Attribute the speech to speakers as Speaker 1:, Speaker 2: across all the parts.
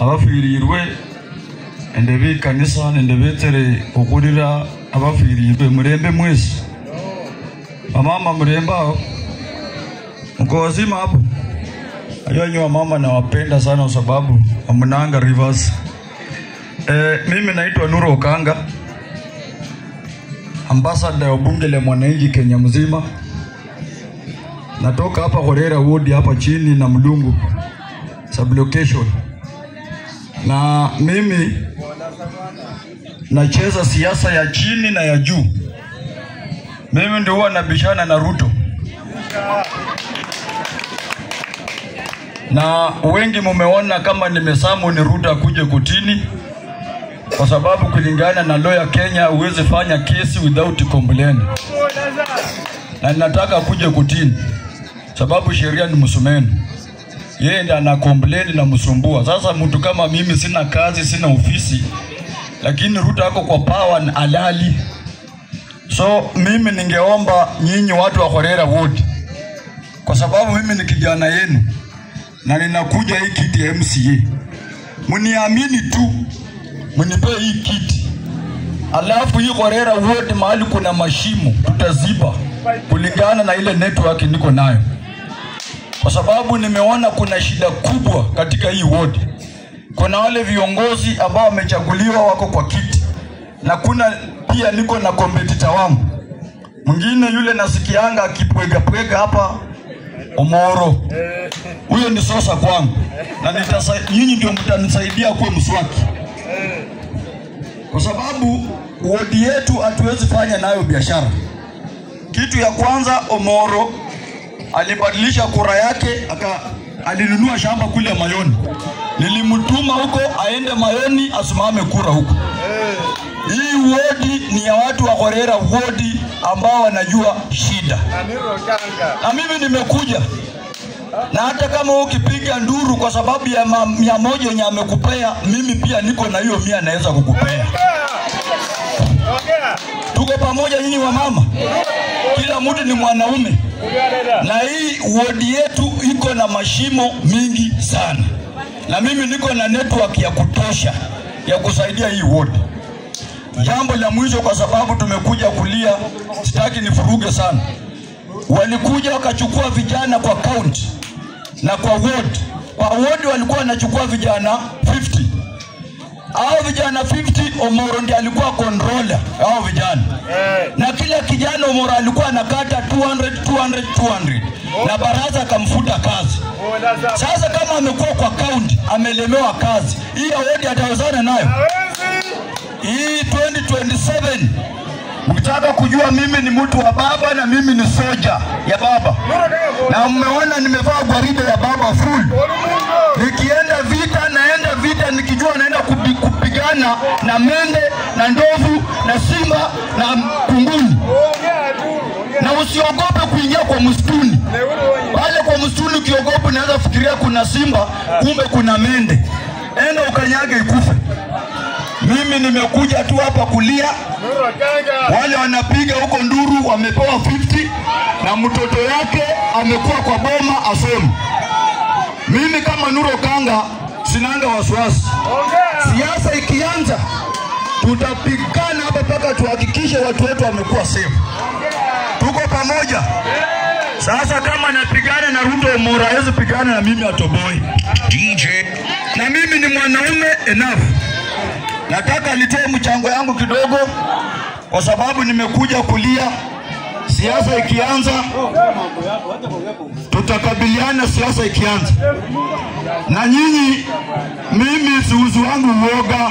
Speaker 1: abafirirwe endebe kanisa ndebetere okurira abafirirwe murembe mwezi mama mremba mko wazima hapo. Ayo mama nawapenda sana kwa sababu mnanga rivers. Mimi naitwa Nuru Okanga, ambassador wa bunge la mwananchi Kenya mzima. Natoka hapa Horera Ward hapa chini na Mlungu sublocation. Na mimi nacheza siasa ya chini na ya juu. Mimi ndio huwa nabishana na Ruto. Na wengi mumeona kama nimesamu ni Ruto akuje kutini, kwa sababu kulingana na law ya Kenya uweze fanya kesi without complaint. Na ninataka akuje kutini sababu sheria ni msumeno. Yeye ndiye ana complain na msumbua. Sasa mtu kama mimi sina kazi, sina ofisi, lakini Ruto ako kwa power na halali. So mimi ningeomba nyinyi watu wa Horera Ward, kwa sababu mimi ni kijana yenu na ninakuja hii kiti ya MCA, mniamini tu, mnipe hii kiti. Alafu hii Horera Ward mahali kuna mashimo tutaziba kulingana na ile network niko nayo, kwa sababu nimeona kuna shida kubwa katika hii ward. Kuna wale viongozi ambao wamechaguliwa wako kwa kiti, na kuna pia niko na competitor wangu mwingine yule nasikianga akipwega hapa Omoro. Huyo ni sosa kwangu, na nyinyi ndio mtanisaidia kwa mswaki, kwa sababu ward yetu hatuwezi fanya nayo biashara. Kitu ya kwanza, Omoro alibadilisha kura yake, alinunua shamba kule Mayoni. Nilimtuma huko aende Mayoni asimame kura huko. Hii ward ni ya watu wa Horera Ward ambao wanajua shida. Na mimi nimekuja, na hata kama ukipiga nduru kwa sababu ya 100 yenye amekupea, mimi pia niko na hiyo 100 naweza kukupea. Tuko pamoja nyinyi wa mama, kila mtu ni mwanaume. Na hii ward yetu iko na mashimo mingi sana, na mimi niko na network ya kutosha ya kusaidia hii ward. Jambo la mwisho, kwa sababu tumekuja kulia, sitaki nifuruge sana. Walikuja wakachukua vijana kwa county na kwa ward. Kwa ward walikuwa wanachukua vijana 50. Hao vijana 50 Omoro ndiye alikuwa controller hao vijana. Na kila kijana Omoro alikuwa anakata 200 na baraza akamfuta kazi. Sasa kama amekuwa kwa county amelemewa kazi, hii ward atawezana nayo? Hii 2027 mkitaka kujua mimi ni mtu wa baba na mimi ni soja ya baba, na mmeona nimevaa gwaride ya baba full. Nikienda vita naenda vita nikijua naenda kupigana na mende na ndovu na simba na kunguni. Na usiogope kuingia kwa msituni. Pale kwa msituni ukiogopa unaweza fikiria kuna simba, kumbe kuna mende. Enda ukanyage ikufe. Mimi nimekuja tu hapa kulia. Wale wanapiga huko nduru wamepewa 50 na mtoto yake amekuwa kwa boma asemu. Mimi kama Nuru Okanga sinanga wasiwasi. Siasa ikianza tutapigana hapa mpaka tuhakikishe watu wetu wamekuwa safe. Tuko pamoja. Sasa kama napigana na Ruto Omoro hawezi pigana na mimi atoboi. DJ. Na mimi ni mwanaume enough. Nataka nitoe mchango yangu kidogo, kwa sababu nimekuja kulia. Siasa ikianza tutakabiliana, siasa ikianza. Na nyinyi, mimi siuzu wangu uoga.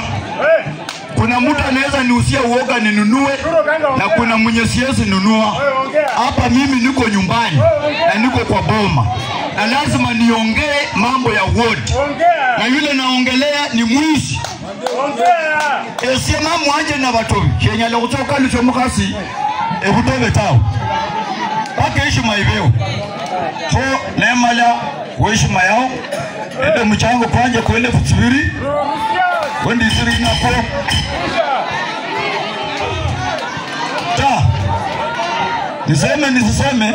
Speaker 1: Kuna mtu anaweza niusia uoga ninunue, na kuna mwenye siwezi nunua. Hapa mimi niko nyumbani na niko kwa boma, na lazima niongee mambo ya ward. Na yule naongelea ni mwizi. Esema mwanje na batobi Kenya la kutoka lucho mukasi ebutobe tao pake heshima ibeo so nemala heshima yao ende mchango kwanje kwa 1200 wendi siri na kwa ta niseme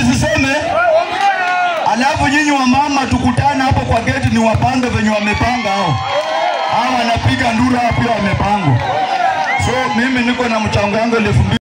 Speaker 1: Niseme. Alafu nyinyi wa mama tukutana hapo kwa gate ni wapange venye wamepanga hao. Hao wanapiga ndura pia wamepangwa. So mimi niko na mchango wangu 2000.